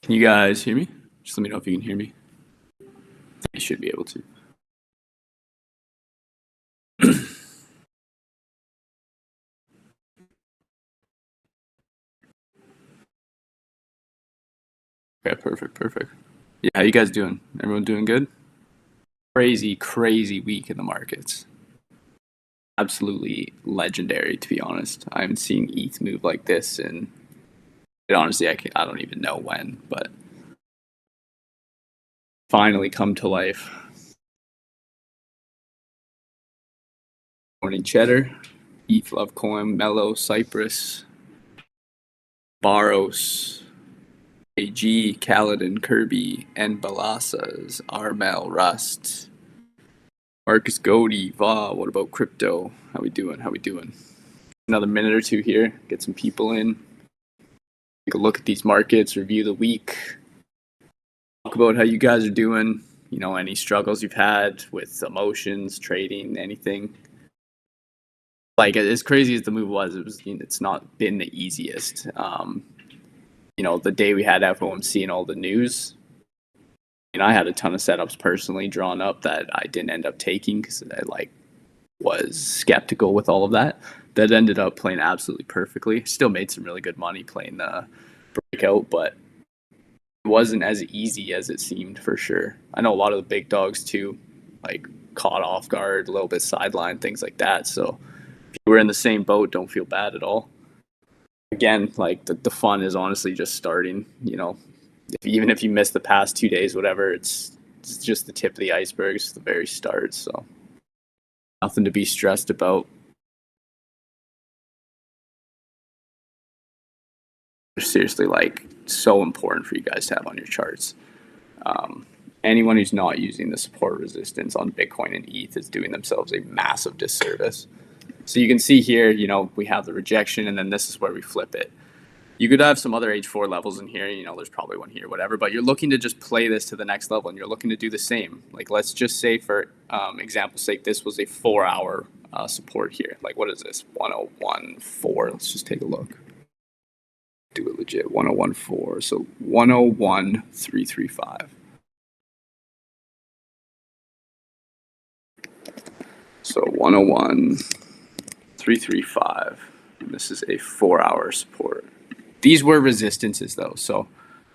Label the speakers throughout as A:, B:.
A: Can you guys hear me? Just let me know if you can hear me. You should be able to. Okay, perfect. Yeah, how you guys doing? Everyone doing good? Crazy week in the markets. Absolutely legendary, to be honest. I haven't seen ETH move like this, and honestly, I don't even know when, but finally come to life. Morning Cheddar, ETH Lovecoin, Mellow, Cypress, Baros, AG, Kaladin, Kirby, and Balasas, Armel, Rust, Marcus Godey, Va, what about crypto? How we doing? Another minute or two here, get some people in, take a look at these markets, review the week, talk about how you guys are doing, any struggles you've had with emotions, trading, anything. Like, as crazy as the move was, it's not been the easiest. The day we had FOMC and all the news, I had a ton of setups personally drawn up that I didn't end up taking because I was skeptical with all of that. That ended up playing absolutely perfectly. Still made some really good money playing the breakout, but it wasn't as easy as it seemed for sure. I know a lot of the big dogs too, caught off guard, a little bit sidelined, things like that. So if you were in the same boat, don't feel bad at all. Again, the fun is honestly just starting. Even if you miss the past 2 days, whatever, it's just the tip of the iceberg. It's the very start. So nothing to be stressed about. They're seriously so important for you guys to have on your charts. Anyone who's not using the support resistance on Bitcoin and ETH is doing themselves a massive disservice. So you can see here, we have the rejection, and then this is where we flip it. You could have some other H4 levels in here, there's probably one here, whatever, but you're looking to just play this to the next level, and you're looking to do the same. Let's just say, for example's sake, this was a 4-hour support here. What is this? 1014. Let's just take a look. Do it legit. 1014. So 101335. So 101335. And this is a 4-hour support. These were resistances though. So,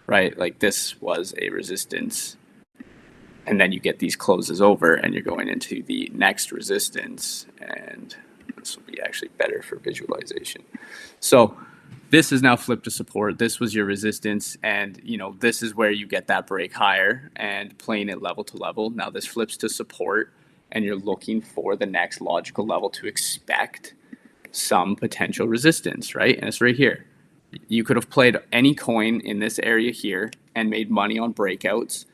A: right, this was a resistance. And then you get these closes over and you're going into the next resistance. And this will be actually better for visualization. So this is now flipped to support. This was your resistance. And, this is where you get that break higher and playing it level to level. Now this flips to support and you're looking for the next logical level to expect some potential resistance, right? And it's right here. You could have played any coin in this area here and made money on breakouts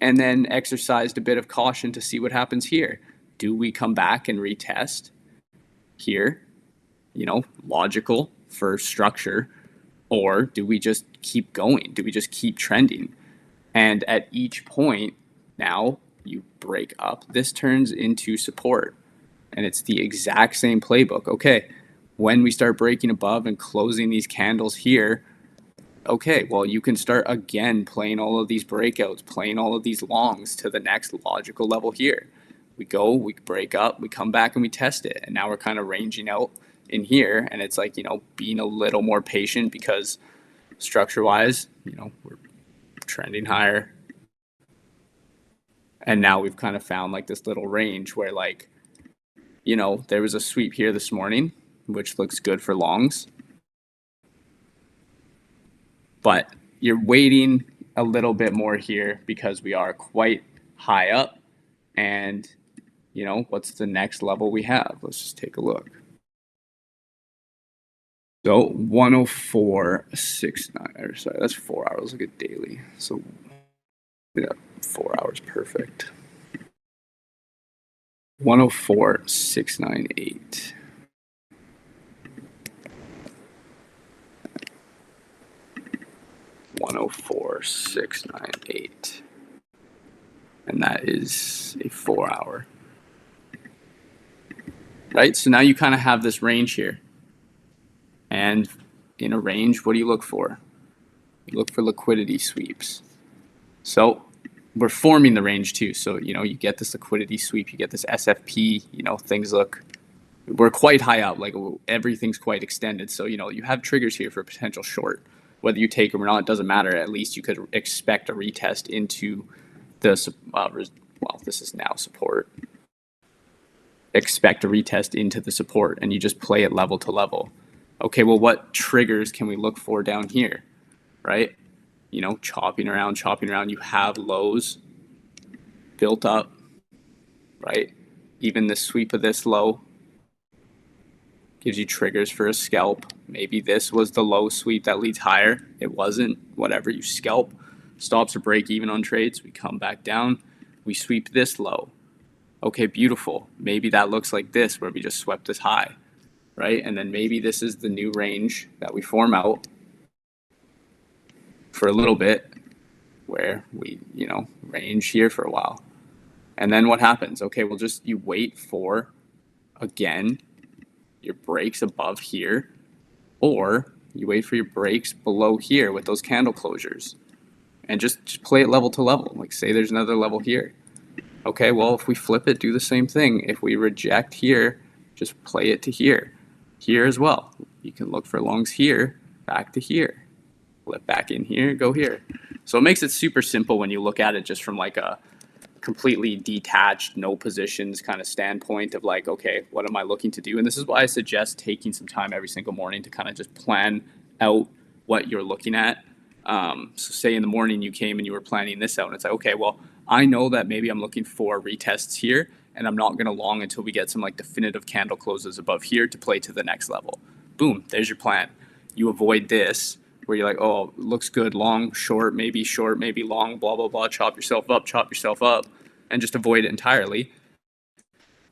A: and then exercised a bit of caution to see what happens here. Do we come back and retest here? Logical for structure, or do we just keep going? Do we just keep trending? And at each point, now you break up. This turns into support, and it's the exact same playbook. Okay, when we start breaking above and closing these candles here, okay, well, you can start again playing all of these breakouts, playing all of these longs to the next logical level here. We go, we break up, we come back and we test it. And now we're kind of ranging out in here. And it's being a little more patient because structure-wise, we're trending higher. And now we've kind of found this little range where there was a sweep here this morning, which looks good for longs. But you're waiting a little bit more here because we are quite high up. And, what's the next level we have? Let's just take a look. So 104.69. Sorry, that's 4 hours. Look at daily. So yeah, 4 hours, perfect. 104.698. 104.698. And that is a 4-hour. Right? So now you kind of have this range here. And in a range, what do you look for? We look for liquidity sweeps. So we're forming the range too. So, you get this liquidity sweep, you get this SFP, things look, we're quite high up, like everything's quite extended. So, you have triggers here for a potential short. Whether you take them or not, it doesn't matter. At least you could expect a retest into the, well, this is now support. Expect a retest into the support, and you just play it level to level. Okay, well, what triggers can we look for down here, right? Chopping around, you have lows built up, right? Even the sweep of this low gives you triggers for a scalp. Maybe this was the low sweep that leads higher. It wasn't. Whatever, you scalp. Stops or break even on trades. We come back down. We sweep this low. Okay, beautiful. Maybe that looks like this, where we just swept this high, right? And then maybe this is the new range that we form out for a little bit, where we, range here for a while. And then what happens? Okay, well, you wait for, again, your breaks above here, or you wait for your breaks below here with those candle closures, and just play it level to level. Like, say there's another level here. Okay, well, if we flip it, do the same thing. If we reject here, just play it to here. Here as well. You can look for longs here, back to here. Flip back in here, go here. So it makes it super simple when you look at it just from like a completely detached, no positions kind of standpoint of like, okay, what am I looking to do? And this is why I suggest taking some time every single morning to kind of just plan out what you're looking at. So say in the morning you came and you were planning this out, and it's like, okay, well, I know that maybe I'm looking for retests here, and I'm not going to long until we get some like definitive candle closes above here to play to the next level. Boom, there's your plan. You avoid this where you're like, oh, looks good, long, short, maybe long, blah, blah, blah, chop yourself up, and just avoid it entirely.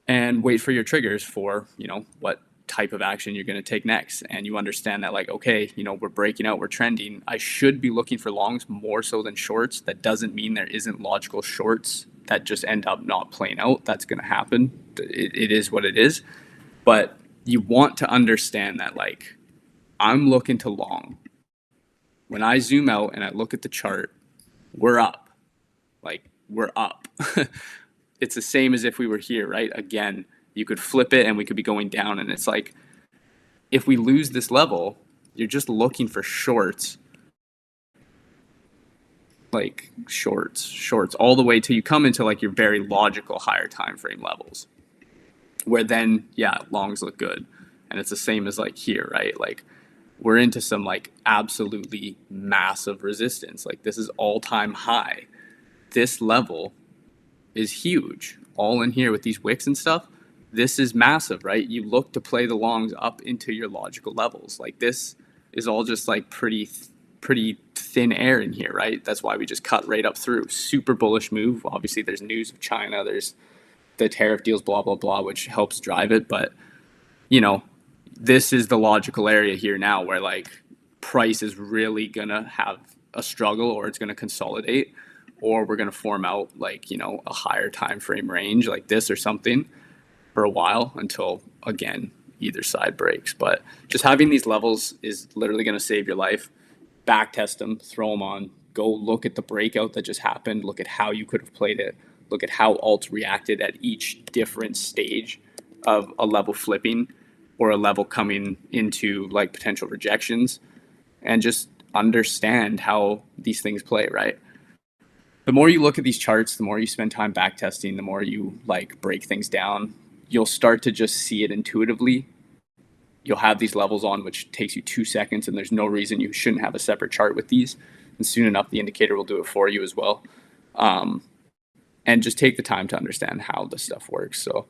A: And wait for your triggers for, what type of action you're going to take next. And you understand that, like, okay, we're breaking out, we're trending. I should be looking for longs more so than shorts. That doesn't mean there isn't logical shorts that just end up not playing out. That's going to happen. It is what it is. But you want to understand that, like, I'm looking to long. When I zoom out and I look at the chart, we're up. Like, we're up. It's the same as if we were here, right? Again, you could flip it and we could be going down. And it's like, if we lose this level, you're just looking for shorts. Like shorts, all the way till you come into like your very logical higher time frame levels, where then, yeah, longs look good. And it's the same as like here, right? Like, we're into some like absolutely massive resistance. Like, this is all-time high. This level is huge. All in here with these wicks and stuff, this is massive, right? You look to play the longs up into your logical levels. Like, this is all just like pretty thin air in here, right? That's why we just cut right up through. Super bullish move. Obviously, there's news of China. There's the tariff deals, blah, blah, blah, which helps drive it. But, this is the logical area here now where like price is really gonna have a struggle, or it's gonna consolidate, or we're gonna form out like, a higher time frame range like this or something for a while until, again, either side breaks. But just having these levels is literally gonna save your life. Back test them, throw them on, go look at the breakout that just happened, look at how you could have played it, look at how alts reacted at each different stage of a level flipping or a level coming into like potential rejections, and just understand how these things play, right? The more you look at these charts, the more you spend time back testing, the more you like break things down, you'll start to just see it intuitively. You'll have these levels on, which takes you 2 seconds, and there's no reason you shouldn't have a separate chart with these. And soon enough, the indicator will do it for you as well. And just take the time to understand how this stuff works. So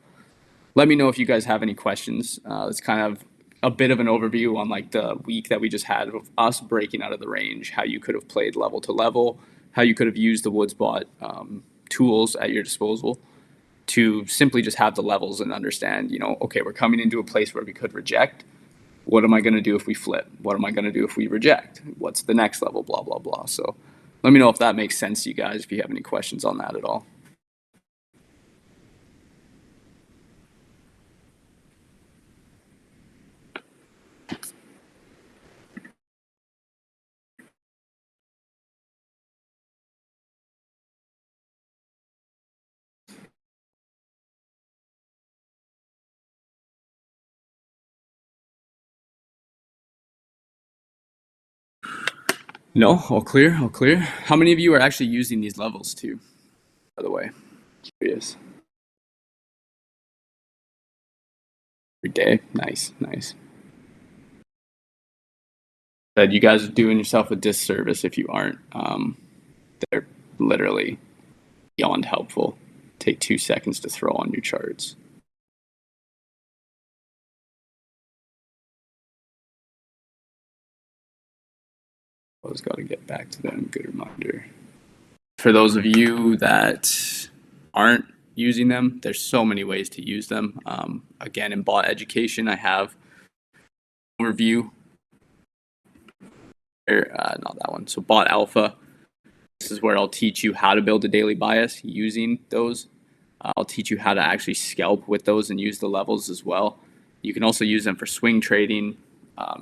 A: let me know if you guys have any questions. It's kind of a bit of an overview on like the week that we just had of us breaking out of the range, how you could have played level to level, how you could have used the Woodsbot tools at your disposal to simply just have the levels and understand, okay, we're coming into a place where we could reject. What am I going to do if we flip? What am I going to do if we reject? What's the next level? Blah, blah, blah. So let me know if that makes sense to you guys, if you have any questions on that at all. No, all clear, all clear. How many of you are actually using these levels too, by the way? Curious. Every day. Nice, nice. But you guys are doing yourself a disservice if you aren't. They're literally beyond helpful. Take 2 seconds to throw on your charts. Always got to get back to them. Good reminder. For those of you that aren't using them, there's so many ways to use them. Again, in bot education, I have overview. Not that one. So bot alpha. This is where I'll teach you how to build a daily bias using those. I'll teach you how to actually scalp with those and use the levels as well. You can also use them for swing trading.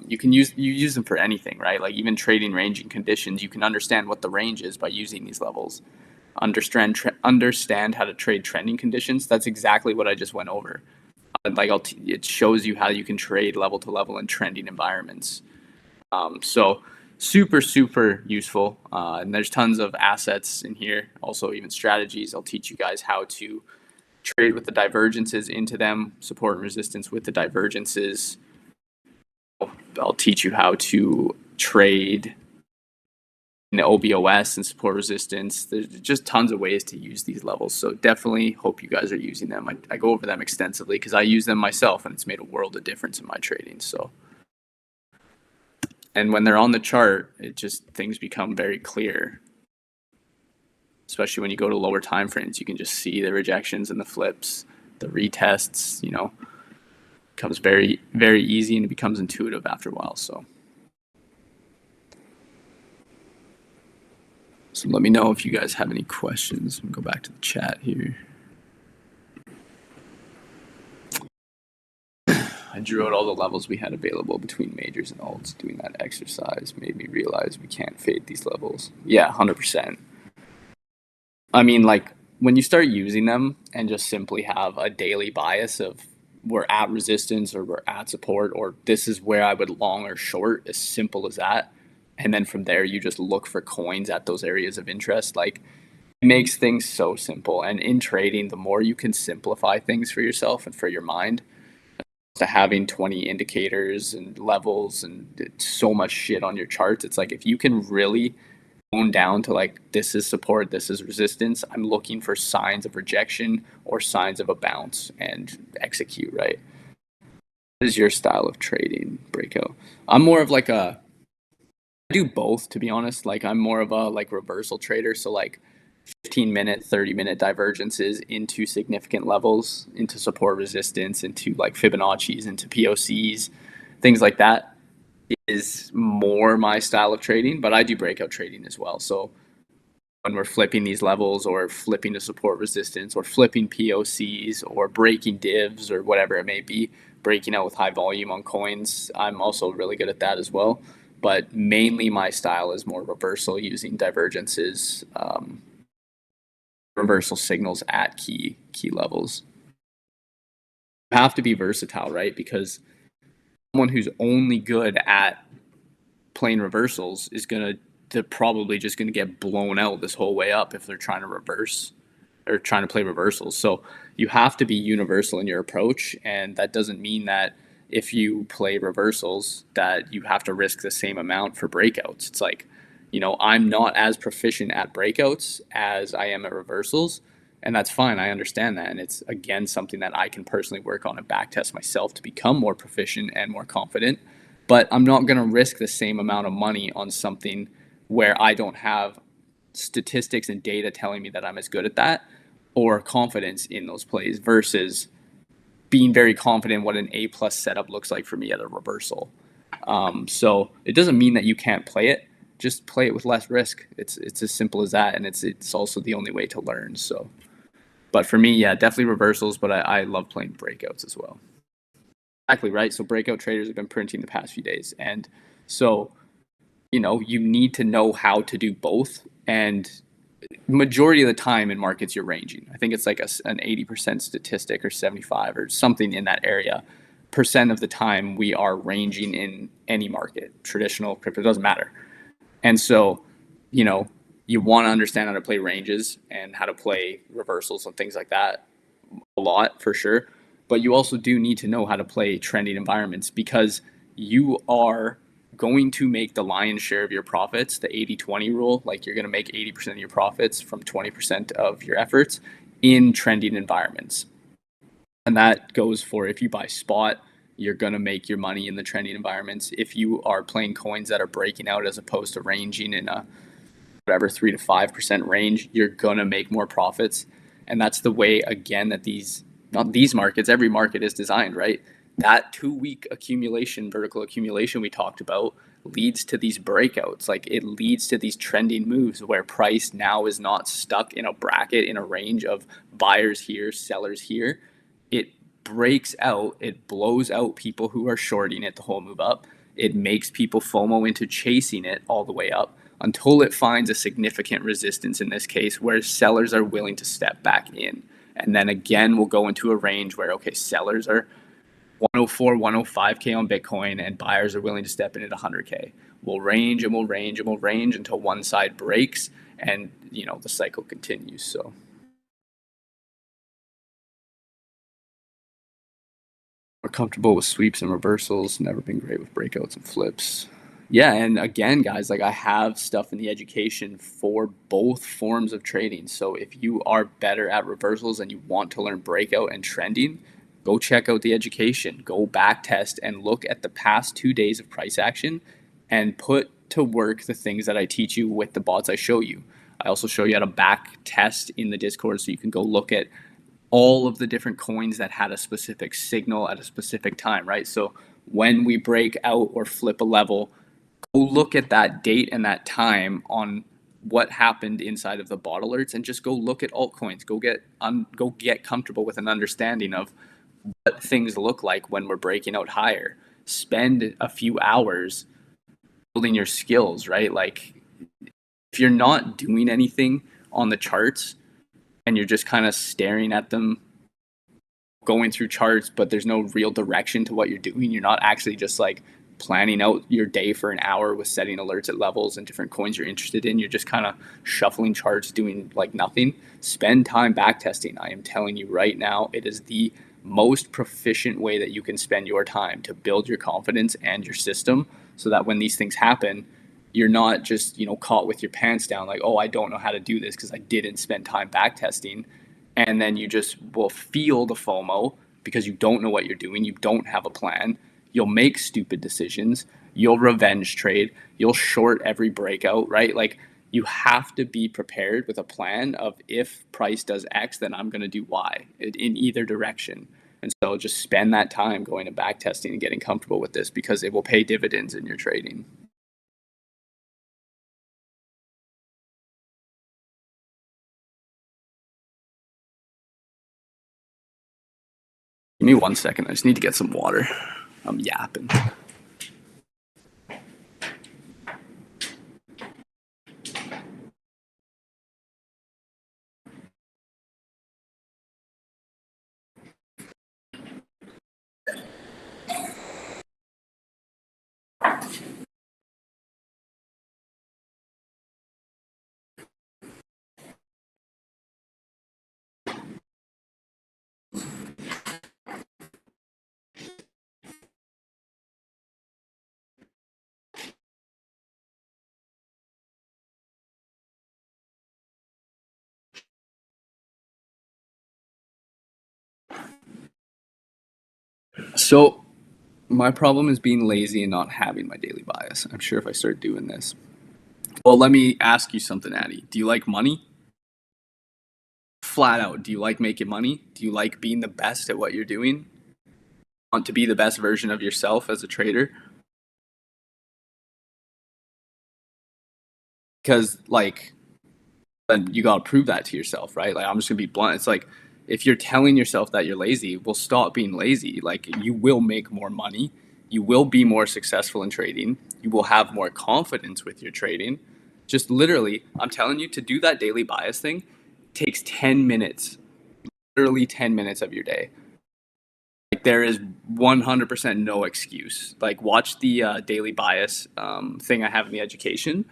A: You use them for anything, right? Like even trading ranging conditions, you can understand what the range is by using these levels. Understand how to trade trending conditions. That's exactly what I just went over. It shows you how you can trade level to level in trending environments. So super useful. And there's tons of assets in here. Also even strategies. I'll teach you guys how to trade with the divergences into them, support and resistance with the divergences. I'll teach you how to trade in the OBOS and support resistance. There's just tons of ways to use these levels. So definitely hope you guys are using them. I go over them extensively because I use them myself and it's made a world of difference in my trading. So, and when they're on the chart, things become very clear. Especially when you go to lower time frames, you can just see the rejections and the flips, the retests, becomes very, very easy and it becomes intuitive after a while. So let me know if you guys have any questions. Go back to the chat here. I drew out all the levels we had available between majors and alts. Doing that exercise made me realize we can't fade these levels. Yeah, 100%. I mean, like when you start using them and just simply have a daily bias of we're at resistance or we're at support or this is where I would long or short, as simple as that. And then from there, you just look for coins at those areas of interest. Like it makes things so simple. And in trading, the more you can simplify things for yourself and for your mind, to having 20 indicators and levels and so much shit on your charts, it's like if you can really down to like this is support, this is resistance, I'm looking for signs of rejection or signs of a bounce and execute, right? What is your style of trading, Breakout? I'm more of like I do both, to be honest. Like I'm more of a like reversal trader, so like 15-minute 30-minute divergences into significant levels, into support resistance, into like Fibonacci's, into POCs, things like that is more my style of trading, but I do breakout trading as well. So when we're flipping these levels or flipping to support resistance or flipping POCs or breaking divs or whatever it may be, breaking out with high volume on coins, I'm also really good at that as well. But mainly my style is more reversal using divergences, reversal signals at key levels. You have to be versatile, right? Because someone who's only good at playing reversals is they're probably just going to get blown out this whole way up if they're trying to reverse or trying to play reversals. So you have to be universal in your approach, and that doesn't mean that if you play reversals that you have to risk the same amount for breakouts. It's like, I'm not as proficient at breakouts as I am at reversals, and that's fine. I understand that, and it's again something that I can personally work on and backtest myself to become more proficient and more confident. But I'm not going to risk the same amount of money on something where I don't have statistics and data telling me that I'm as good at that or confidence in those plays versus being very confident what an A plus setup looks like for me at a reversal. So it doesn't mean that you can't play it. Just play it with less risk. It's as simple as that, and it's also the only way to learn. So, but for me, yeah, definitely reversals. But I love playing breakouts as well. Exactly right. So breakout traders have been printing the past few days, and so you need to know how to do both. And majority of the time in markets, you're ranging. I think it's like an 80% statistic or 75 or something in that area. Percent of the time we are ranging in any market, traditional, crypto, doesn't matter. And so, you know, you want to understand how to play ranges and how to play reversals and things like that a lot for sure. But you also do need to know how to play trending environments because you are going to make the lion's share of your profits, the 80-20 rule. Like you're going to make 80% of your profits from 20% of your efforts in trending environments. And that goes for if you buy spot, you're going to make your money in the trending environments. If you are playing coins that are breaking out as opposed to ranging in a whatever 3 to 5% range, you're going to make more profits. And that's the way, again, that not these markets, every market is designed, right? That 2 week accumulation, vertical accumulation we talked about leads to these breakouts. Like it leads to these trending moves where price now is not stuck in a bracket, in a range of buyers here, sellers here. It breaks out, it blows out people who are shorting it the whole move up. It makes people FOMO into chasing it all the way up until it finds a significant resistance in this case where sellers are willing to step back in. And then again, we'll go into a range where, okay, sellers are 104, 105K on Bitcoin and buyers are willing to step in at 100K. We'll range and we'll range and we'll range until one side breaks and, the cycle continues. So. We're comfortable with sweeps and reversals, never been great with breakouts and flips. Yeah, and again, guys, like I have stuff in the education for both forms of trading. So if you are better at reversals and you want to learn breakout and trending, go check out the education. Go back test and look at the past 2 days of price action and put to work the things that I teach you with the bots I show you. I also show you how to back test in the Discord so you can go look at all of the different coins that had a specific signal at a specific time, right? So when we break out or flip a level, go look at that date and that time on what happened inside of the bot alerts and just go look at altcoins. Go get comfortable with an understanding of what things look like when we're breaking out higher. Spend a few hours building your skills, right? Like if you're not doing anything on the charts and you're just kind of staring at them, going through charts, but there's no real direction to what you're doing. You're not actually just like planning out your day for an hour with setting alerts at levels and different coins you're interested in. You're just kind of shuffling charts, doing like nothing. Spend time backtesting. I am telling you right now, it is the most proficient way that you can spend your time to build your confidence and your system so that when these things happen, you're not just, caught with your pants down like, oh, I don't know how to do this because I didn't spend time backtesting. And then you just will feel the FOMO because you don't know what you're doing. You don't have a plan. You'll make stupid decisions. You'll revenge trade. You'll short every breakout, right? Like you have to be prepared with a plan of if price does X, then I'm going to do Y in either direction. And so just spend that time going to back testing and getting comfortable with this because it will pay dividends in your trading. Give me 1 second. I just need to get some water. I'm yapping. So my problem is being lazy and not having my daily bias. I'm sure if I start doing this. Well, let me ask you something, Addy. Do you like money? Flat out, do you like making money? Do you like being the best at what you're doing? Want to be the best version of yourself as a trader? Because then you gotta prove that to yourself, right? Like I'm just gonna be blunt. It's like if you're telling yourself that you're lazy, well, stop being lazy. Like you will make more money, you will be more successful in trading, you will have more confidence with your trading. Just literally, I'm telling you to do that daily bias thing takes 10 minutes, literally 10 minutes of your day. Like there is 100% no excuse. Like watch the daily bias thing I have in the education.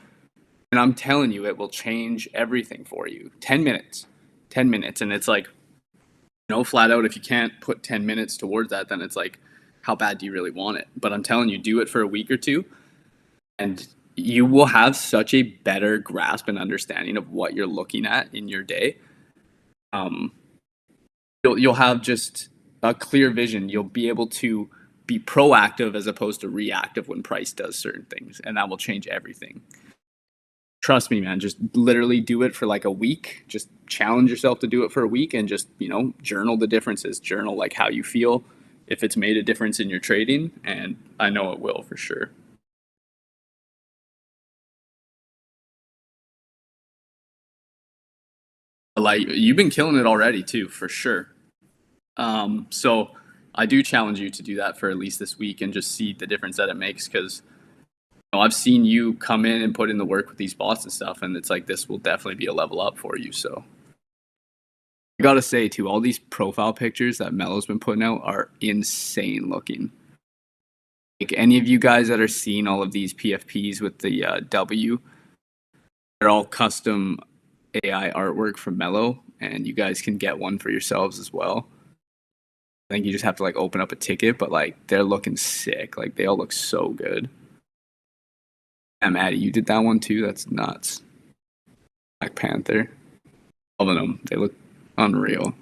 A: And I'm telling you, it will change everything for you. 10 minutes. 10 minutes. And it's like, flat out, if you can't put 10 minutes towards that, then it's like, how bad do you really want it? But I'm telling you, do it for a week or two, and you will have such a better grasp and understanding of what you're looking at in your day. Um, you'll have just a clear vision. You'll be able to be proactive as opposed to reactive when price does certain things, and that will change everything. Trust me, man, just literally do it for like a week. Just challenge yourself to do it for a week and just, journal the differences, journal like how you feel, if it's made a difference in your trading. And I know it will for sure. Like you've been killing it already too, for sure. So I do challenge you to do that for at least this week and just see the difference that it makes. Cause I've seen you come in and put in the work with these bots and stuff. And it's like, this will definitely be a level up for you. So I gotta say too, all these profile pictures that Melo's been putting out are insane looking. Like any of you guys that are seeing all of these PFPs with the W, they're all custom AI artwork from Melo, and you guys can get one for yourselves as well. I think you just have to like open up a ticket, but like they're looking sick. Like they all look so good. Yeah, Maddie, you did that one too. That's nuts. Black Panther, all of them. They look unreal.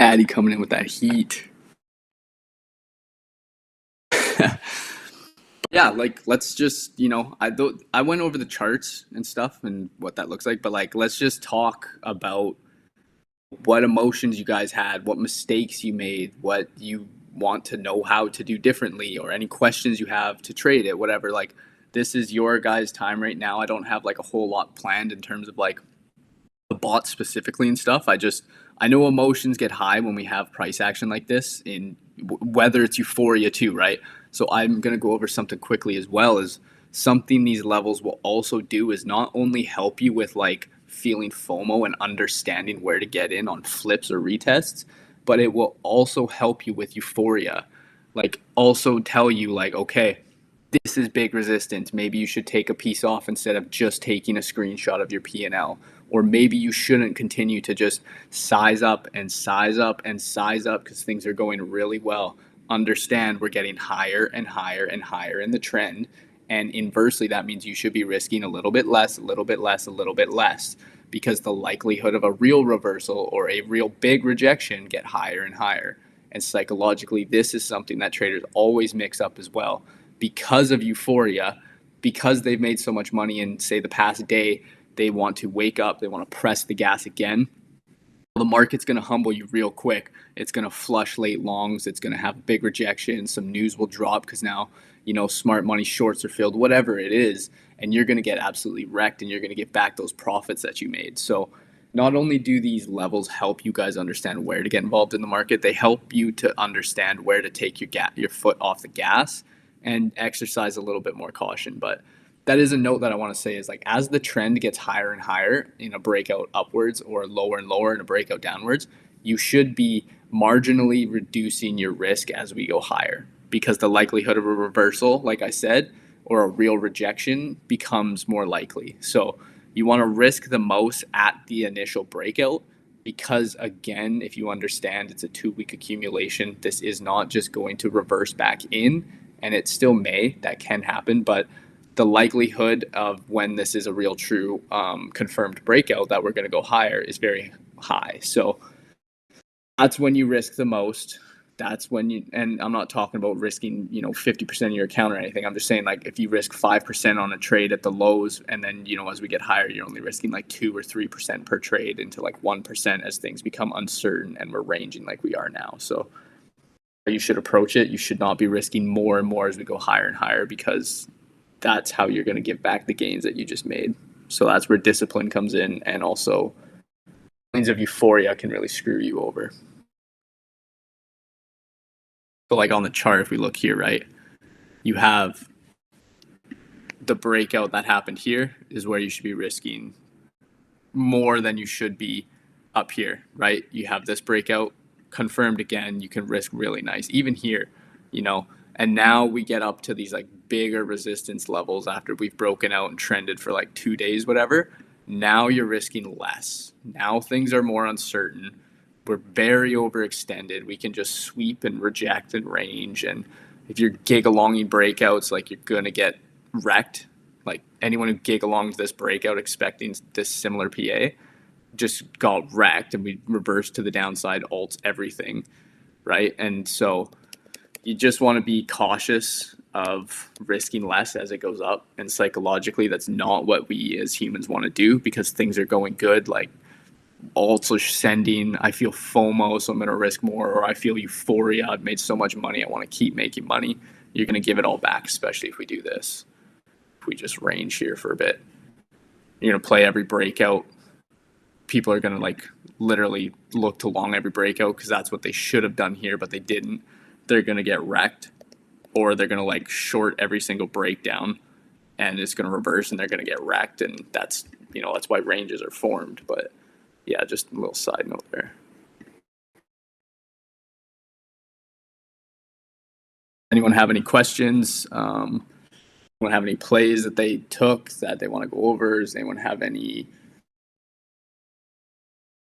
A: Addy coming in with that heat. Yeah, like let's just, I went over the charts and stuff and what that looks like, but like let's just talk about what emotions you guys had, what mistakes you made, what you want to know how to do differently, or any questions you have to trade it, whatever. Like this is your guys' time right now. I don't have like a whole lot planned in terms of like the bot specifically and stuff. I know emotions get high when we have price action like this, in whether it's euphoria too, right? So I'm going to go over something quickly as well. As something these levels will also do is not only help you with like feeling FOMO and understanding where to get in on flips or retests, but it will also help you with euphoria. Like also tell you like, okay, this is big resistance. Maybe you should take a piece off instead of just taking a screenshot of your P&L. Or maybe you shouldn't continue to just size up and size up and size up because things are going really well. Understand we're getting higher and higher and higher in the trend. And inversely, that means you should be risking a little bit less, a little bit less, a little bit less, because the likelihood of a real reversal or a real big rejection get higher and higher. And psychologically, this is something that traders always mix up as well. Because of euphoria, because they've made so much money in, say, the past day, they want to wake up, they want to press the gas again. The market's going to humble you real quick. It's going to flush late longs. It's going to have big rejection. Some news will drop because now, smart money shorts are filled, whatever it is. And you're going to get absolutely wrecked and you're going to get back those profits that you made. So not only do these levels help you guys understand where to get involved in the market, they help you to understand where to take your foot off the gas and exercise a little bit more caution. But that is a note that I want to say is like as the trend gets higher and higher in a breakout upwards or lower and lower in a breakout downwards, you should be marginally reducing your risk as we go higher, because the likelihood of a reversal, like I said, or a real rejection becomes more likely. So you want to risk the most at the initial breakout, because again, if you understand it's a 2-week accumulation, this is not just going to reverse back in, and it still may, that can happen, but the likelihood of when this is a real true confirmed breakout that we're going to go higher is very high. So that's when you risk the most. That's when you, and I'm not talking about risking 50% of your account or anything. I'm just saying, like, if you risk 5% on a trade at the lows, and then as we get higher, you're only risking like 2 or 3% per trade, into like 1% as things become uncertain and we're ranging like we are now. So you should approach it. You should not be risking more and more as we go higher and higher, because that's how you're going to give back the gains that you just made. So that's where discipline comes in, and also feelings of euphoria can really screw you over. So like on the chart, if we look here, right, you have the breakout that happened here is where you should be risking more than you should be up here, right? You have this breakout confirmed again, you can risk really nice, even here, you know. And now we get up to these like bigger resistance levels after we've broken out and trended for like 2 days, whatever. Now you're risking less. Now things are more uncertain. We're very overextended. We can just sweep and reject and range. And if you're gig-alonging breakouts, like you're going to get wrecked. Like anyone who gig-alonged this breakout expecting this similar PA just got wrecked, and we reversed to the downside, alts everything, right? And so you just want to be cautious of risking less as it goes up. And psychologically, that's not what we as humans want to do, because things are going good. Like alts are sending, I feel FOMO, so I'm going to risk more, or I feel euphoria, I've made so much money, I want to keep making money. You're going to give it all back, especially if we do this. If we just range here for a bit, you're going to play every breakout. People are going to like literally look to long every breakout because that's what they should have done here, but they didn't. They're going to get wrecked, or they're going to like short every single breakdown and it's going to reverse and they're going to get wrecked. And that's, you know, that's why ranges are formed. But yeah, just a little side note there. Anyone have any questions? Anyone have any plays that they took that they want to go over? Does anyone have any,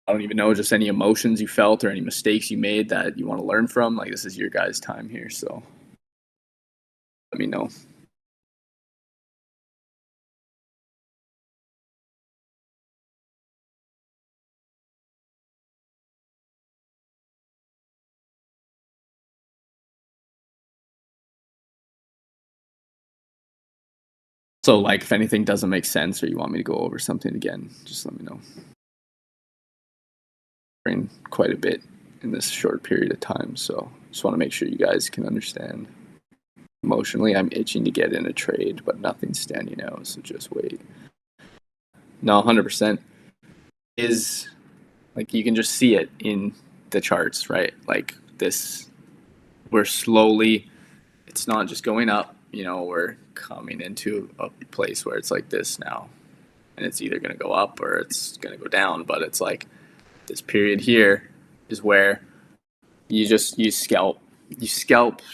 A: I don't even know, just any emotions you felt or any mistakes you made that you want to learn from? Like, this is your guys' time here, so let me know. So, like, if anything doesn't make sense or you want me to go over something again, just let me know. Quite a bit in this short period of time, so just want to make sure you guys can understand. Emotionally, I'm itching to get in a trade, but nothing's standing out, so just wait. No, 100% is, like, you can just see it in the charts, right? Like this, we're slowly, it's not just going up, you know, we're coming into a place where it's like this now, and it's either going to go up or it's going to go down. But it's like this period here is where you scalp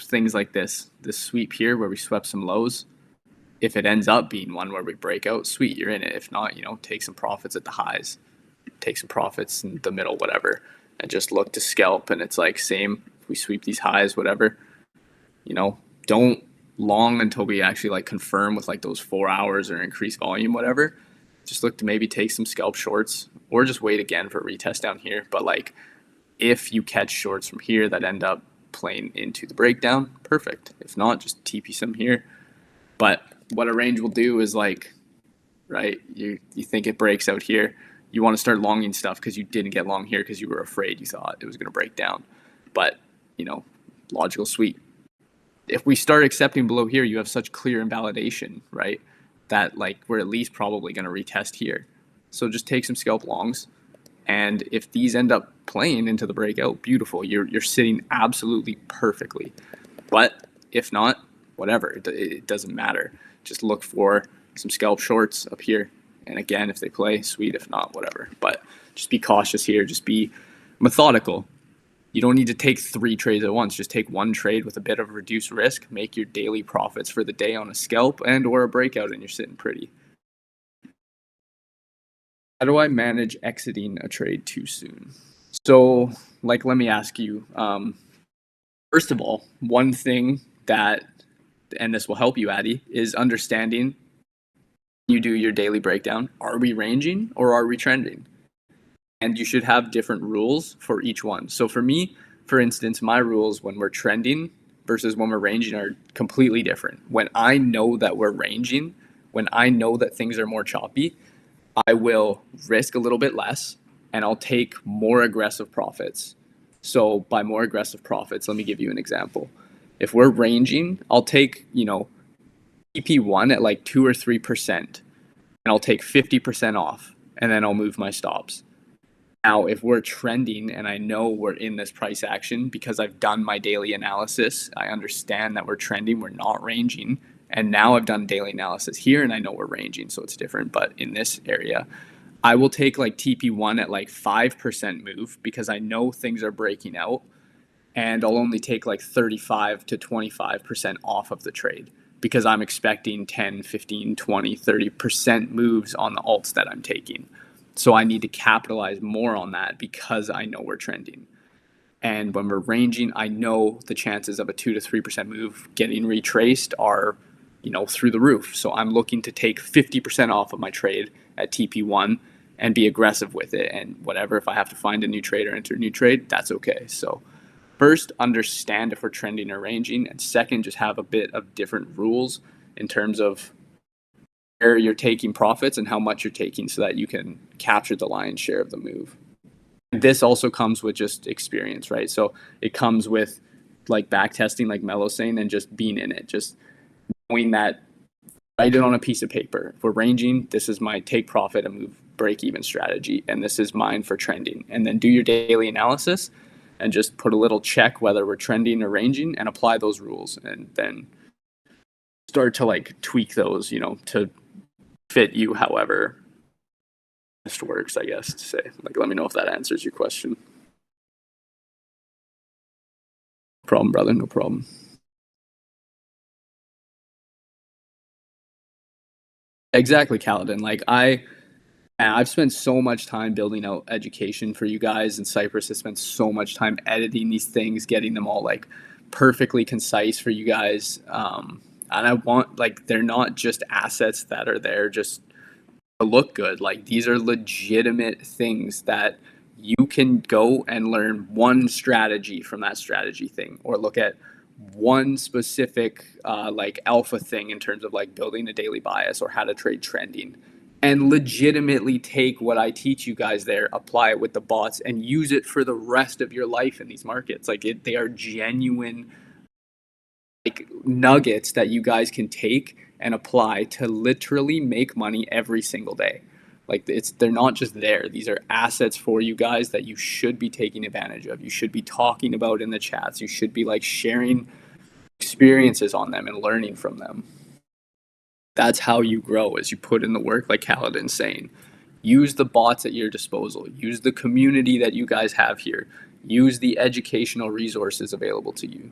A: things like this sweep here where we swept some lows. If it ends up being one where we break out, sweet, you're in it. If not, you know, take some profits at the highs, take some profits in the middle, whatever, and just look to scalp. And it's like, same, if we sweep these highs, whatever, you know, don't long until we actually like confirm with like those 4 hours or increased volume, whatever. Just look to maybe take some scalp shorts, or just wait again for a retest down here. But like, if you catch shorts from here that end up playing into the breakdown, perfect. If not, just TP some here. But what a range will do is, like, right, you think it breaks out here, you want to start longing stuff because you didn't get long here because you were afraid, you thought it was going to break down. But, you know, logical sweep. If we start accepting below here, you have such clear invalidation, right, that like we're at least probably going to retest here. So just take some scalp longs. And if these end up playing into the breakout, beautiful. You're sitting absolutely perfectly. But if not, whatever, it doesn't matter. Just look for some scalp shorts up here. And again, if they play, sweet. If not, whatever. But just be cautious here. Just be methodical. You don't need to take 3 trades at once. Just take 1 trade with a bit of reduced risk. Make your daily profits for the day on a scalp and or a breakout, and you're sitting pretty. How do I manage exiting a trade too soon? So, like, let me ask you, first of all, one thing that, and this will help you, Addy, is understanding you do your daily breakdown. Are we ranging or are we trending? And you should have different rules for each one. So for me, for instance, my rules when we're trending versus when we're ranging are completely different. When I know that we're ranging, when I know that things are more choppy, I will risk a little bit less and I'll take more aggressive profits. So by more aggressive profits, let me give you an example. If we're ranging, I'll take, you know, EP1 at like 2 or 3%, and I'll take 50% off, and then I'll move my stops. Now, if we're trending and I know we're in this price action because I've done my daily analysis, I understand that we're trending, we're not ranging. And now I've done daily analysis here and I know we're ranging, so it's different. But in this area, I will take like TP1 at like 5% move because I know things are breaking out, and I'll only take like 35 to 25% off of the trade because I'm expecting 10, 15, 20, 30% moves on the alts that I'm taking. So I need to capitalize more on that because I know we're trending. And when we're ranging, I know the chances of a 2 to 3% move getting retraced are, through the roof. So I'm looking to take 50% off of my trade at TP1 and be aggressive with it. And whatever, if I have to find a new trade or enter a new trade, that's okay. So first, understand if we're trending or ranging. And second, just have a bit of different rules in terms of where you're taking profits and how much you're taking so that you can capture the lion's share of the move. This also comes with just experience, right? So it comes with like back testing, like Melo's saying, and just being in it, just knowing that, write it on a piece of paper. If we're ranging, this is my take profit and move break even strategy, and this is mine for trending. And then do your daily analysis and just put a little check whether we're trending or ranging and apply those rules, and then start to like tweak those, to fit you however best works, I guess, to say. Like, let me know if that answers your question. No problem, brother. No problem. Exactly, Kaladin. Like I've spent so much time building out education for you guys, and Cypress has spent so much time editing these things, getting them all like perfectly concise for you guys. And I want, like, they're not just assets that are there just to look good. Like, these are legitimate things that you can go and learn one strategy from that strategy thing, or look at one specific like alpha thing in terms of like building a daily bias or how to trade trending, and legitimately take what I teach you guys there, apply it with the bots, and use it for the rest of your life in these markets. Like, they are genuine like nuggets that you guys can take and apply to literally make money every single day. Like, they're not just there. These are assets for you guys that you should be taking advantage of. You should be talking about in the chats. You should be like sharing experiences on them and learning from them. That's how you grow, as you put in the work, like Kaladin's saying. Use the bots at your disposal. Use the community that you guys have here. Use the educational resources available to you.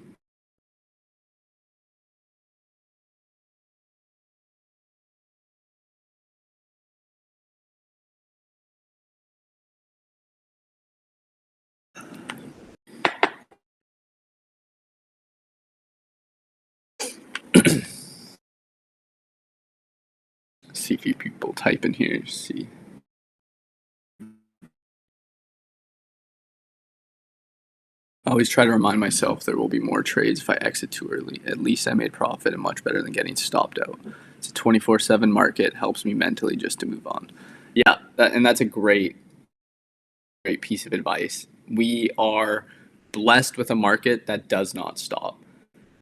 A: See if you people type in here. See. I always try to remind myself there will be more trades if I exit too early. At least I made profit, and much better than getting stopped out. It's a 24/7 market. Helps me mentally just to move on. Yeah, and that's a great piece of advice. We are blessed with a market that does not stop.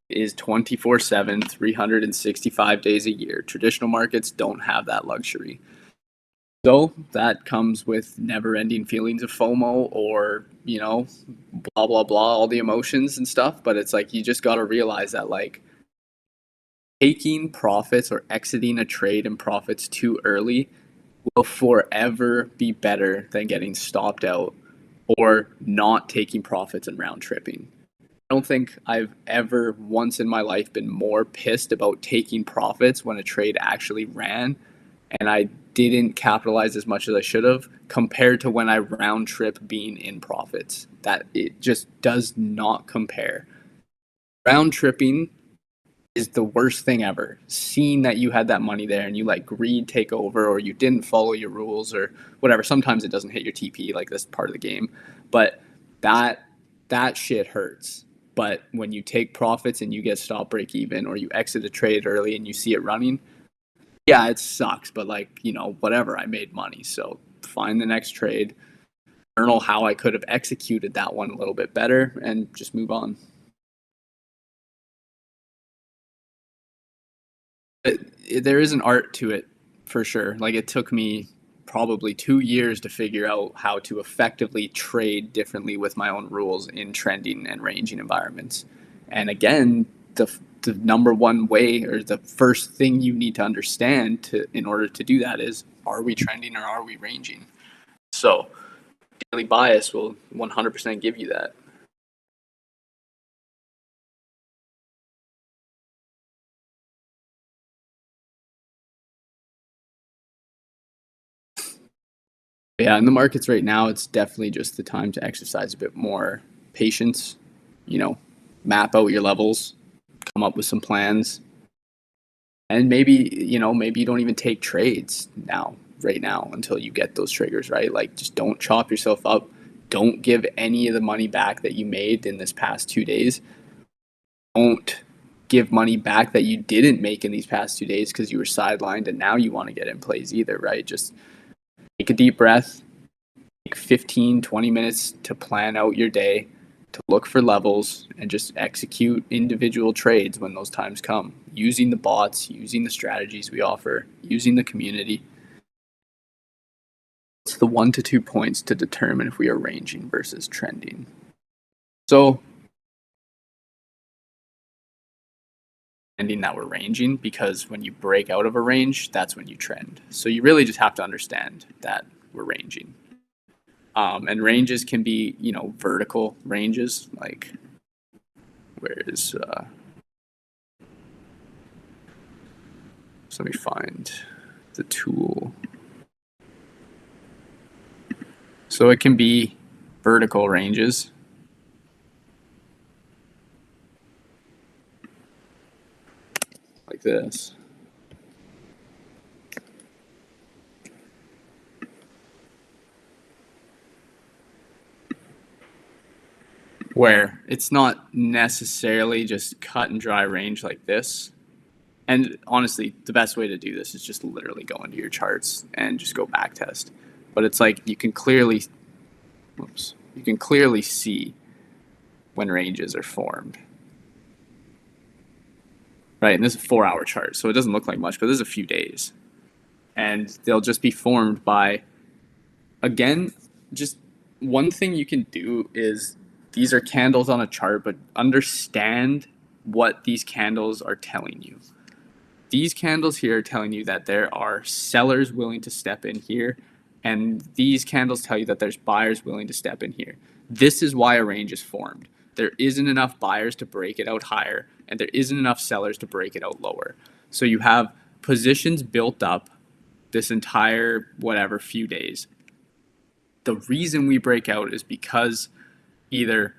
A: It is 24/7, 365 days a year. Traditional markets don't have that luxury. So that comes with never-ending feelings of FOMO, or, blah, blah, blah, all the emotions and stuff. But it's like, you just got to realize that, like, taking profits or exiting a trade and profits too early will forever be better than getting stopped out or not taking profits and round tripping. I don't think I've ever once in my life been more pissed about taking profits when a trade actually ran and I didn't capitalize as much as I should have, compared to when I round trip being in profits. That it just does not compare. Round tripping is the worst thing ever. Seeing that you had that money there and you let greed take over, or you didn't follow your rules or whatever. Sometimes it doesn't hit your TP, like, that's part of the game. But that shit hurts. But when you take profits and you get stop break even, or you exit a trade early and you see it running, yeah, it sucks, but like, whatever, I made money. So find the next trade, journal how I could have executed that one a little bit better, and just move on. There is an art to it, for sure. Like, it took me probably 2 years to figure out how to effectively trade differently with my own rules in trending and ranging environments. And again, the number one way, or the first thing you need to understand in order to do that, is, are we trending or are we ranging? So daily bias will 100% give you that. Yeah, in the markets right now, it's definitely just the time to exercise a bit more patience, map out your levels, come up with some plans, and maybe you don't even take trades right now until you get those triggers, right? Like, just don't chop yourself up. Don't give any of the money back that you made in this past 2 days. Don't give money back that you didn't make in these past 2 days because you were sidelined and now you want to get in plays either, right? Just take a deep breath, take 15, 20 minutes to plan out your day, to look for levels, and just execute individual trades when those times come, using the bots, using the strategies we offer, using the community. It's the 1 to 2 points to determine if we are ranging versus trending. So, that we're ranging, because when you break out of a range, that's when you trend. So you really just have to understand that we're ranging. And ranges can be, vertical ranges, like where is, so let me find the tool. So it can be vertical ranges. Like this. Where it's not necessarily just cut and dry range like this. And honestly, the best way to do this is just literally go into your charts and just go back test. But it's like you can clearly see when ranges are formed. Right, and this is a 4-hour chart, so it doesn't look like much, but this is a few days. And they'll just be formed by, again, just one thing you can do is, these are candles on a chart, but understand what these candles are telling you. These candles here are telling you that there are sellers willing to step in here, and these candles tell you that there's buyers willing to step in here. This is why a range is formed. There isn't enough buyers to break it out higher, and there isn't enough sellers to break it out lower. So you have positions built up this entire few days. The reason we break out is because either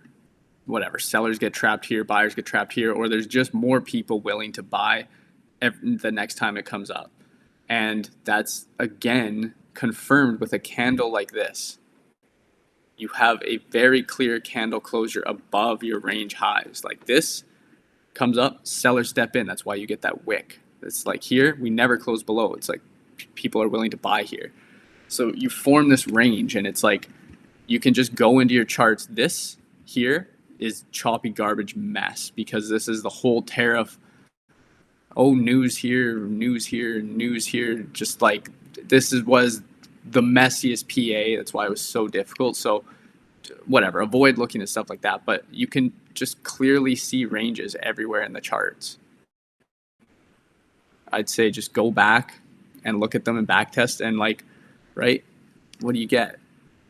A: sellers get trapped here, buyers get trapped here, or there's just more people willing to buy the next time it comes up. And that's, again, confirmed with a candle like this. You have a very clear candle closure above your range highs. Like this comes up, sellers step in. That's why you get that wick. It's like here, we never close below. It's like people are willing to buy here. So you form this range, and it's like you can just go into your charts. This here is choppy garbage mess, because this is the whole tariff. Oh, news here, news here, news here. Just like this was the messiest PA. That's why it was so difficult. So avoid looking at stuff like that. But you can just clearly see ranges everywhere in the charts. I'd say just go back and look at them and back test, and right, what do you get?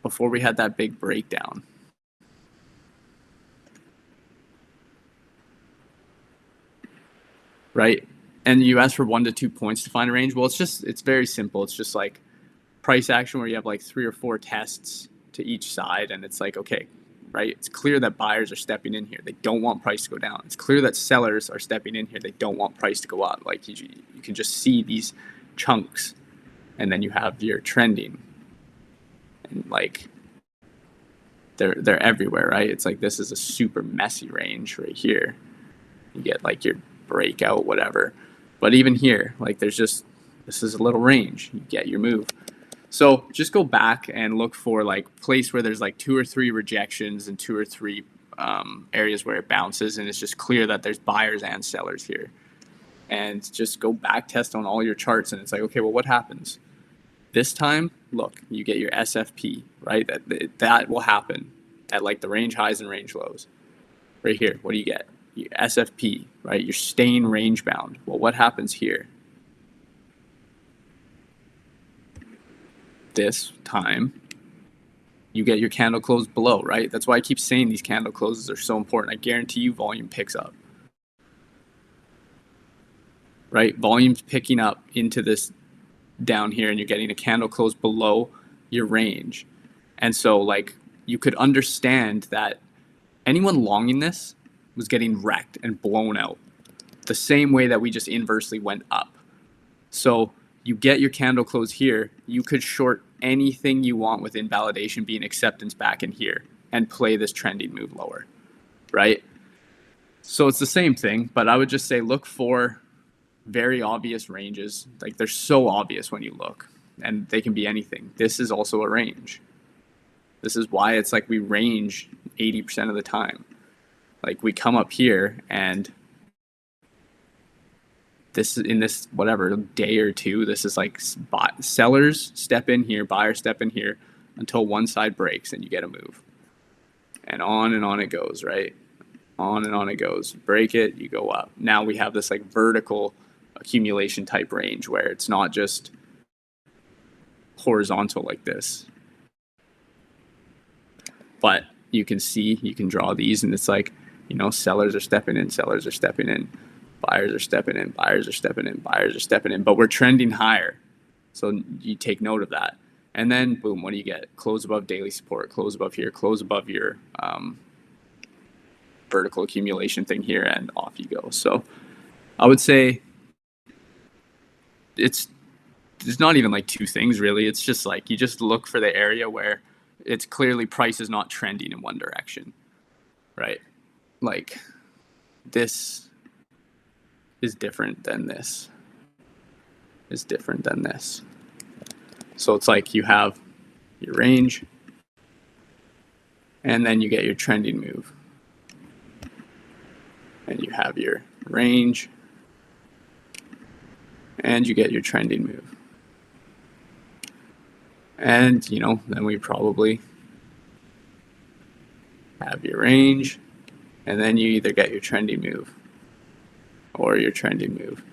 A: Before we had that big breakdown, right? And you ask for 1 to 2 points to find a range. Well, it's very simple. It's just like price action, where you have like 3 or 4 tests to each side, and it's like, okay, right? It's clear that buyers are stepping in here. They don't want price to go down. It's clear that sellers are stepping in here. They don't want price to go up. Like you can just see these chunks, and then you have your trending, and like they're everywhere, right? It's like this is a super messy range right here. You get like your breakout, whatever. But even here, like this is a little range. You get your move. So just go back and look for like place where there's like 2 or 3 rejections and 2 or 3 areas where it bounces, and it's just clear that there's buyers and sellers here. And just go back test on all your charts, and it's like, okay, well, what happens? This time, look, you get your SFP, right? That will happen at like the range highs and range lows. Right here, what do you get? Your SFP, right? You're staying range bound. Well, what happens here? this time, you get your candle close below, right? That's why I keep saying these candle closes are so important. I guarantee you volume picks up, right? Volume's picking up into this down here, and you're getting a candle close below your range. And so like you could understand that anyone longing this was getting wrecked and blown out the same way that we just inversely went up. So you get your candle close here, you could short anything you want with invalidation being acceptance back in here and play this trending move lower, right? So it's the same thing, but I would just say look for very obvious ranges. Like they're so obvious when you look, and they can be anything. This is also a range. This is why it's like we range 80% of the time. Like we come up here and this in this whatever day or two, this is like sellers step in here, buyers step in here until one side breaks and you get a move. And on it goes, right? On and on it goes. Break it, you go up. Now we have this like vertical accumulation type range where it's not just horizontal like this. But you can see, you can draw these, and it's like, you know, sellers are stepping in, sellers are stepping in, buyers are stepping in, buyers are stepping in, buyers are stepping in, but we're trending higher. So you take note of that. And then boom, what do you get? Close above daily support, close above here, close above your vertical accumulation thing here, and off you go. So I would say there's not even like two things really. It's just like you just look for the area where it's clearly price is not trending in one direction, right? Like this is different than this, is different than this. So it's like you have your range and then you get your trending move. And you have your range and you get your trending move. And, you know, then we probably have your range, and then you either get your trending move or your trending move.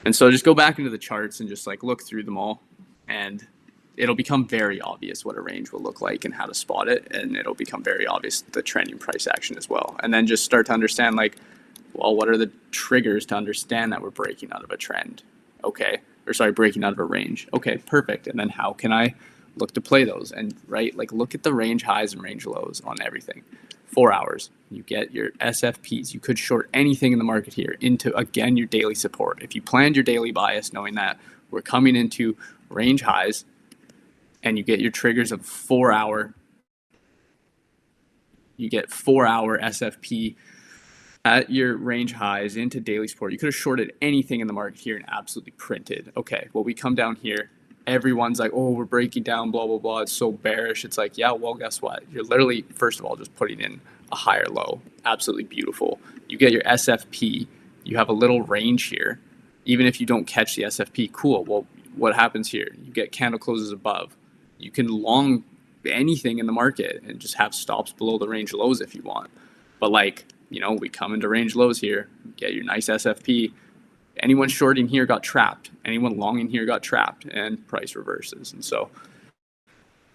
A: And so just go back into the charts and just like look through them all, and it'll become very obvious what a range will look like and how to spot it. And it'll become very obvious the trending price action as well. And then just start to understand like, well, what are the triggers to understand that we're breaking out of a trend? Okay. Or sorry, breaking out of a range. Okay, perfect. And then how can I look to play those? And right, like look at the range highs and range lows on everything. 4 hours, you get your SFPs. You could short anything in the market here into, again, your daily support. If you planned your daily bias knowing that we're coming into range highs and you get your triggers of 4 hour, you get 4 hour SFP at your range highs into daily support. You could have shorted anything in the market here and absolutely printed. Okay, well, we come down here. Everyone's like, oh, we're breaking down, blah, blah, blah. It's so bearish. It's like, yeah, well, guess what? You're literally, first of all, just putting in a higher low. Absolutely beautiful. You get your SFP. You have a little range here. Even if you don't catch the SFP, cool. Well, what happens here? You get candle closes above. You can long anything in the market and just have stops below the range lows if you want. But like, you know, we come into range lows here, get your nice SFP. Anyone shorting here got trapped. Anyone longing here got trapped, and price reverses. And so,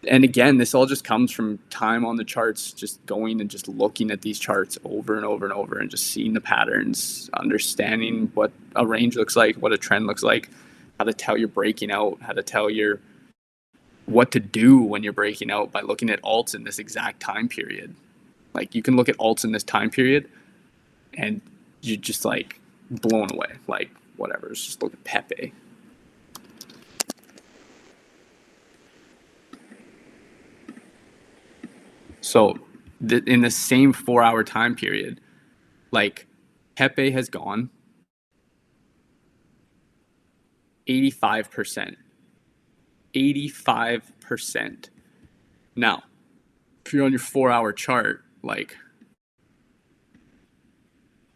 A: and again, this all just comes from time on the charts, just going and just looking at these charts over and over and over and just seeing the patterns, understanding what a range looks like, what a trend looks like, how to tell you're breaking out, how to tell you're what to do when you're breaking out by looking at alts in this exact time period. Like you can look at alts in this time period and you're just like blown away. Like whatever, just look at Pepe. So in the same 4 hour time period, like Pepe has gone 85%. 85%. Now, if you're on your 4 hour chart, like,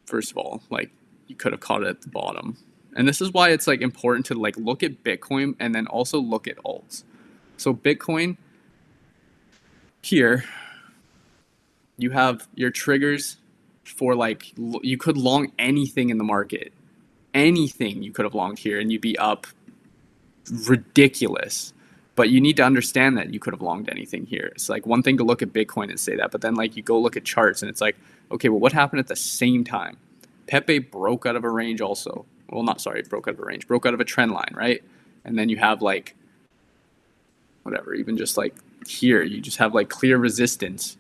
A: first of all, like you could have caught it at the bottom. And this is why it's like important to like look at Bitcoin and then also look at alts. So Bitcoin here, you have your triggers for like, you could long anything in the market. Anything you could have longed here and you'd be up ridiculous. But you need to understand that you could have longed anything here. It's like one thing to look at Bitcoin and say that, but then like you go look at charts and it's like, okay, well, what happened at the same time? Pepe broke out of a range also. Well, not sorry, broke out of a range, broke out of a trend line, right? And then you have like, whatever, even just like here, you just have like clear resistance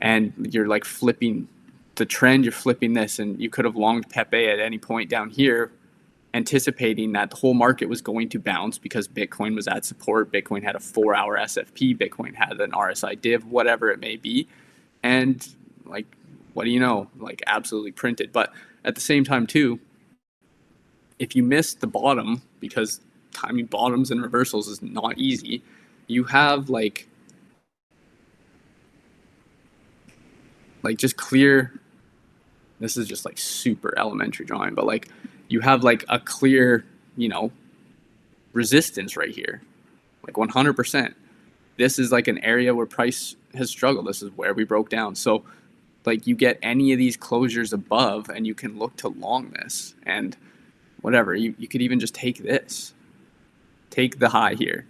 A: and you're like flipping the trend, you're flipping this, and you could have longed Pepe at any point down here, anticipating that the whole market was going to bounce because Bitcoin was at support. Bitcoin had a 4-hour SFP. Bitcoin had an RSI div, whatever it may be. And like, what do you know? Like absolutely printed. But at the same time too, if you miss the bottom, because timing bottoms and reversals is not easy, you have like just clear, this is just like super elementary drawing, but like you have like a clear, you know, resistance right here, like 100%. This is like an area where price has struggled. This is where we broke down. So like you get any of these closures above and you can look to long this and whatever. You could even just take this, take the high here.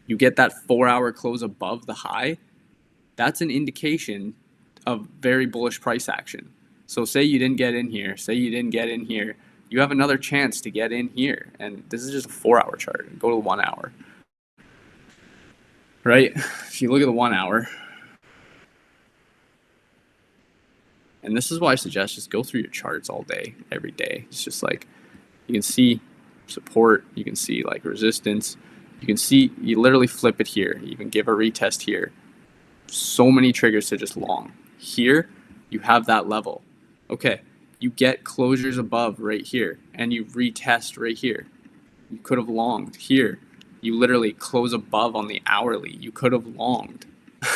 A: You get that 4-hour close above the high. That's an indication of very bullish price action. So say you didn't get in here, say you didn't get in here, you have another chance to get in here. And this is just a 4-hour chart. Go to the 1 hour. Right? If you look at the 1 hour, and this is why I suggest just go through your charts all day, every day. It's just like, you can see support, you can see like resistance, you can see, you literally flip it here, you can give a retest here. So many triggers to just long. Here, you have that level. Okay, you get closures above right here, and you retest right here. You could have longed here. You literally close above on the hourly. You could have longed.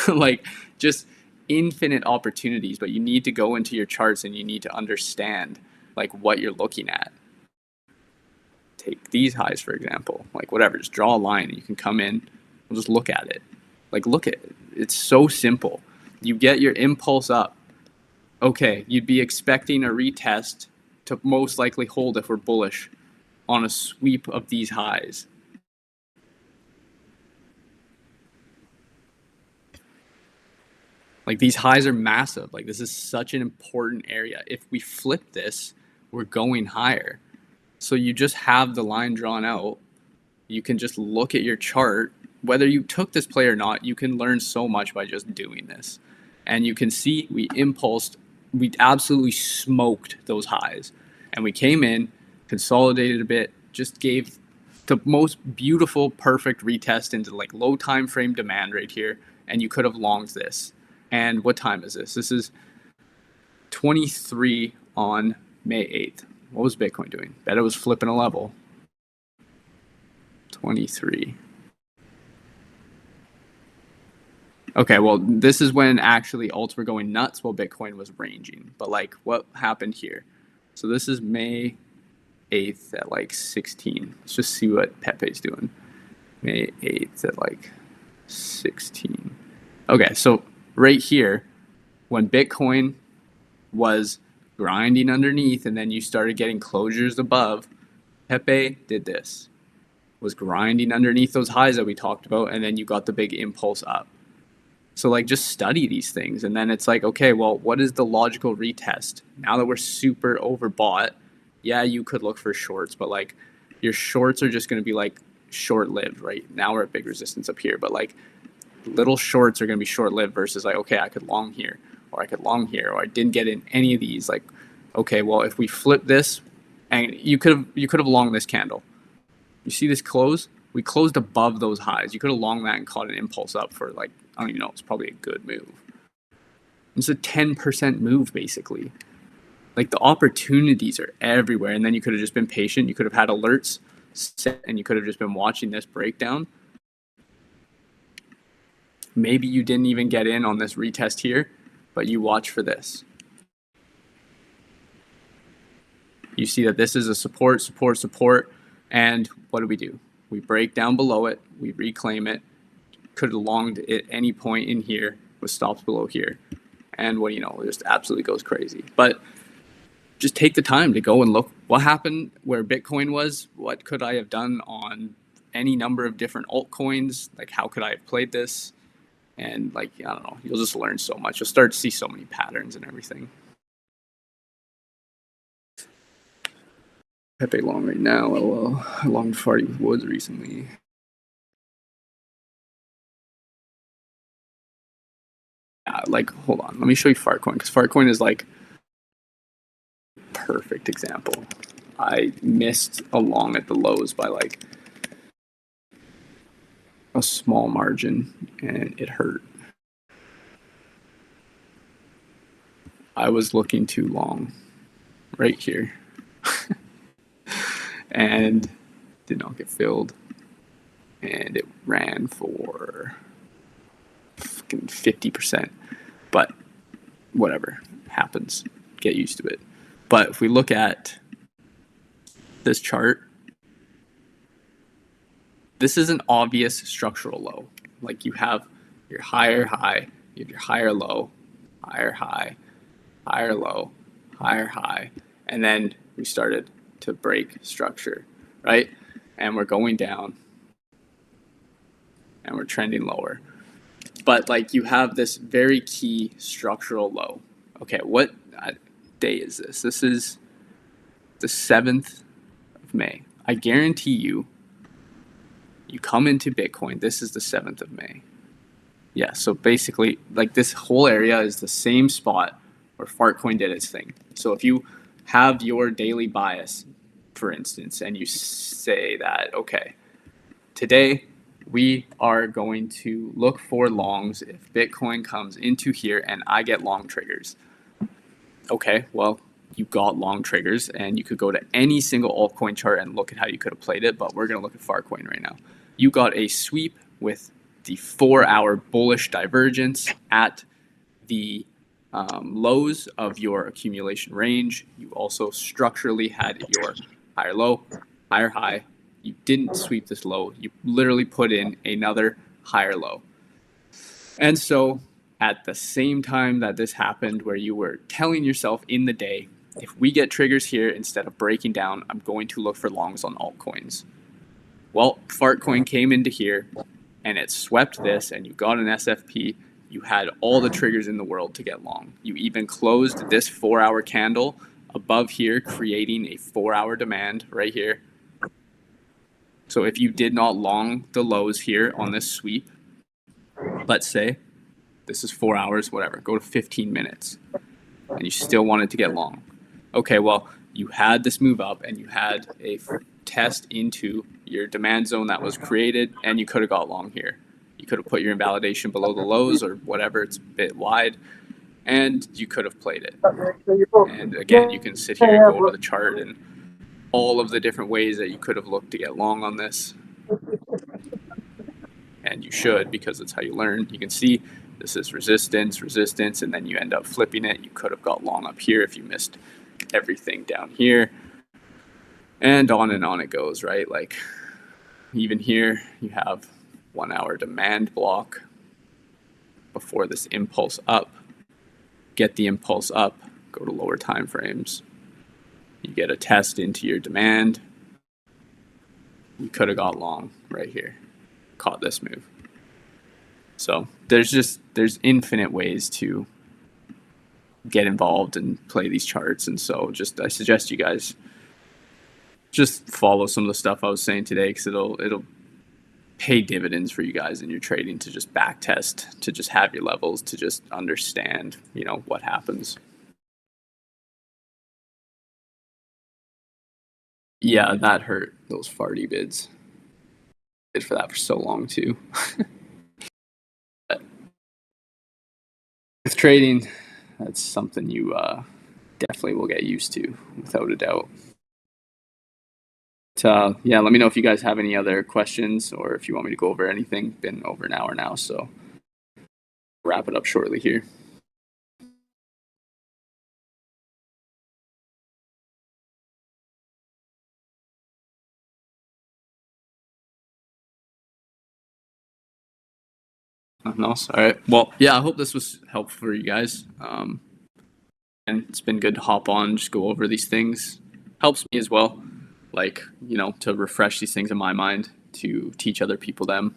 A: Like, just infinite opportunities, but you need to go into your charts and you need to understand like what you're looking at. Take these highs, for example, like whatever, just draw a line and you can come in, we'll just look at it. Like, look at it. It's so simple. You get your impulse up. Okay, you'd be expecting a retest to most likely hold if we're bullish on a sweep of these highs. Like, these highs are massive. Like, this is such an important area. If we flip this, we're going higher. So you just have the line drawn out. You can just look at your chart. Whether you took this play or not, you can learn so much by just doing this. And you can see we impulsed, we absolutely smoked those highs. And we came in, consolidated a bit, just gave the most beautiful, perfect retest into like low time frame demand right here. And you could have longed this. And what time is this? This is 23 on May 8th. What was Bitcoin doing? Bet it was flipping a level. 23. Okay, well, this is when actually alts were going nuts while Bitcoin was ranging. But like, what happened here? So this is May 8th at like 16. Let's just see what Pepe's doing. May 8th at like 16. Okay, so right here, when Bitcoin was grinding underneath and then you started getting closures above, Pepe did this. Was grinding underneath those highs that we talked about, and then you got the big impulse up. So like, just study these things, and then it's like, okay, well, what is the logical retest? Now that we're super overbought, yeah, you could look for shorts, but like your shorts are just going to be like short-lived, right? Now we're at big resistance up here, but like little shorts are going to be short-lived versus like, okay, I could long here, or I could long here, or I didn't get in any of these. Like, okay, well, if we flip this, and you could have longed this candle. You see this close? We closed above those highs. You could have longed that and caught an impulse up for like, I don't even know, it's probably a good move. It's a 10% move, basically. Like, the opportunities are everywhere, and then you could have just been patient. You could have had alerts set, and you could have just been watching this breakdown. Maybe you didn't even get in on this retest here, but you watch for this. You see that this is a support, support, support, and what do? We break down below it, we reclaim it, could have longed at any point in here with stops below here. And what do you know, it just absolutely goes crazy. But just take the time to go and look what happened where Bitcoin was. What could I have done on any number of different altcoins. Like, how could I have played this? And like, I don't know, you'll just learn so much. You'll start to see so many patterns and everything. Pepe long right now. LOL. I longed farty with Woods recently. Like, hold on. Let me show you Fartcoin, because Fartcoin is like perfect example. I missed a long at the lows by like a small margin, and it hurt. I was looking too long right here and did not get filled, and it ran for fucking 50%, but whatever, happens, get used to it. But if we look at this chart, this is an obvious structural low. Like, you have your higher high, you have your higher low, higher high, higher low, higher high, and then we started to break structure, right? And we're going down and we're trending lower. But like, you have this very key structural low. Okay, what day is this? This is the 7th of May. I guarantee you, you come into Bitcoin, this is the 7th of May. Yeah, so basically, like, this whole area is the same spot where Fartcoin did its thing. So if you have your daily bias, for instance, and you say that, okay, today we are going to look for longs if Bitcoin comes into here and I get long triggers. Okay, well, you got long triggers, and you could go to any single altcoin chart and look at how you could have played it, but we're going to look at Fartcoin right now. You got a sweep with the 4-hour bullish divergence at the lows of your accumulation range. You also structurally had your higher low, higher high. You didn't sweep this low. You literally put in another higher low. And so at the same time that this happened, where you were telling yourself in the day, if we get triggers here, instead of breaking down, I'm going to look for longs on altcoins. Well, Fartcoin came into here and it swept this, and you got an SFP. You had all the triggers in the world to get long. You even closed this 4-hour candle above here, creating a 4-hour demand right here. So if you did not long the lows here on this sweep, let's say this is 4 hours, whatever, go to 15 minutes, and you still wanted to get long. Okay, well, you had this move up and you had a test into your demand zone that was created, and you could have got long here. You could have put your invalidation below the lows or whatever, it's a bit wide, and you could have played it. And again, you can sit here and go over the chart and all of the different ways that you could have looked to get long on this. And you should, because it's how you learn. You can see this is resistance, resistance, and then you end up flipping it. You could have got long up here if you missed everything down here. And on it goes, right? Like, even here, you have 1 hour demand block before this impulse up. Get the impulse up, go to lower time frames. You get a test into your demand. You could have got long right here, caught this move. So there's infinite ways to get involved and play these charts. And so I suggest you guys just follow some of the stuff I was saying today, because it'll pay dividends for you guys in your trading, to just back test, to just have your levels, to just understand, what happens. Yeah, that hurt, those farty bids. Did for that for so long too. But with trading, that's something you definitely will get used to, without a doubt. Yeah, let me know if you guys have any other questions, or if you want me to go over anything. Been over an hour now, so wrap it up shortly here. Nothing else? All right. Well, yeah, I hope this was helpful for you guys. And it's been good to hop on, just go over these things. Helps me as well, like, to refresh these things in my mind. to teach other people them.